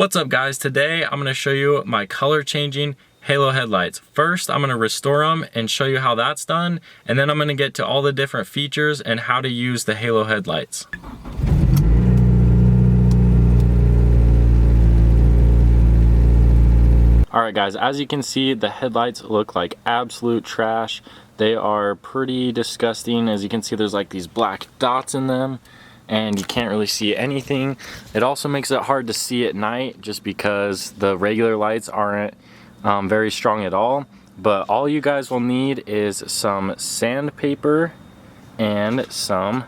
What's up guys, today I'm going to show you my color changing halo headlights. First I'm going to restore them and show you how that's done, and then I'm going to get to all the different features and how to use the halo headlights. Alright guys, as you can see, the headlights look like absolute trash. They are pretty disgusting. As you can see, there's like these black dots in them and you can't really see anything. It also makes it hard to see at night just because the regular lights aren't very strong at all. But all you guys will need is some sandpaper and some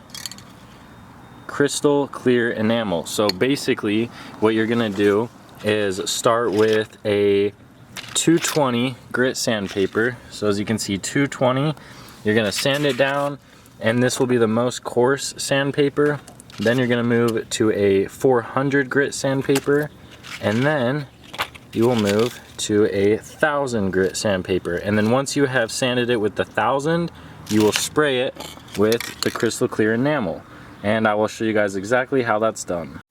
crystal clear enamel. So basically what you're gonna do is start with a 220 grit sandpaper. So as you can see, 220, you're gonna sand it down, and this will be the most coarse sandpaper. Then you're gonna move to a 400 grit sandpaper, and then you will move to a 1000 grit sandpaper. And then once you have sanded it with the 1000, you will spray it with the crystal clear enamel. And I will show you guys exactly how that's done.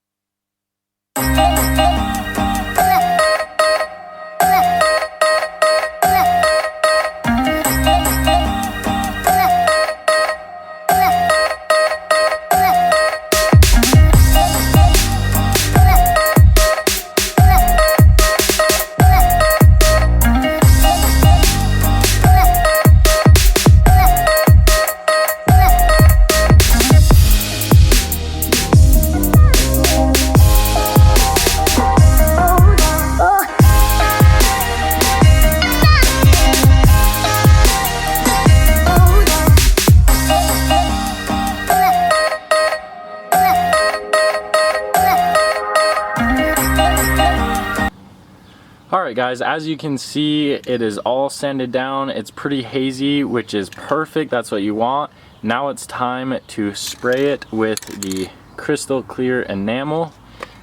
Alright guys, as you can see, it is all sanded down. It's pretty hazy, which is perfect. That's what you want. Now it's time to spray it with the crystal clear enamel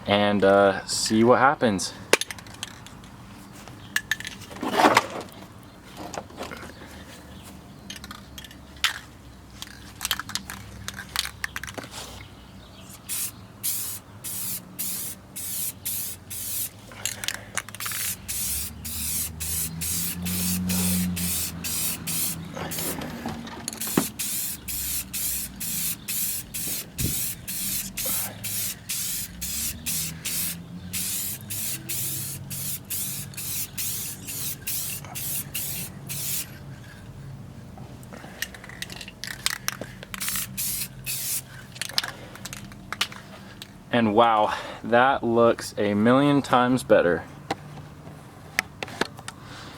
and see what happens. And wow, that looks a million times better.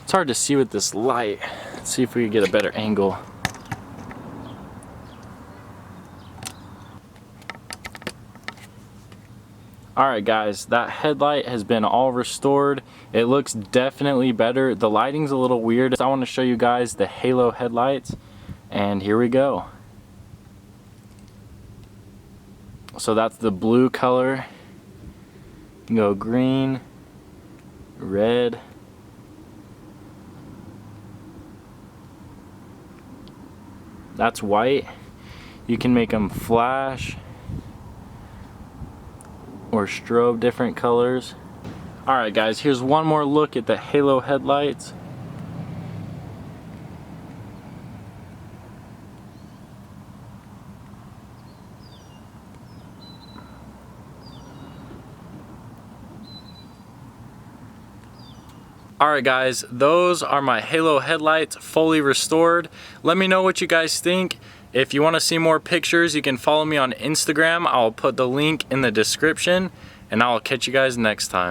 It's hard to see with this light. Let's see if we can get a better angle. Alright guys, that headlight has been all restored. It looks definitely better. The lighting's a little weird. I want to show you guys the halo headlights, and here we go. So that's the blue color. You can go green, red, that's white. You can make them flash or strobe different colors. Alright guys, here's one more look at the halo headlights. Alright guys, those are my halo headlights fully restored. Let me know what you guys think. If you want to see more pictures, you can follow me on Instagram. I'll put the link in the description, and I'll catch you guys next time.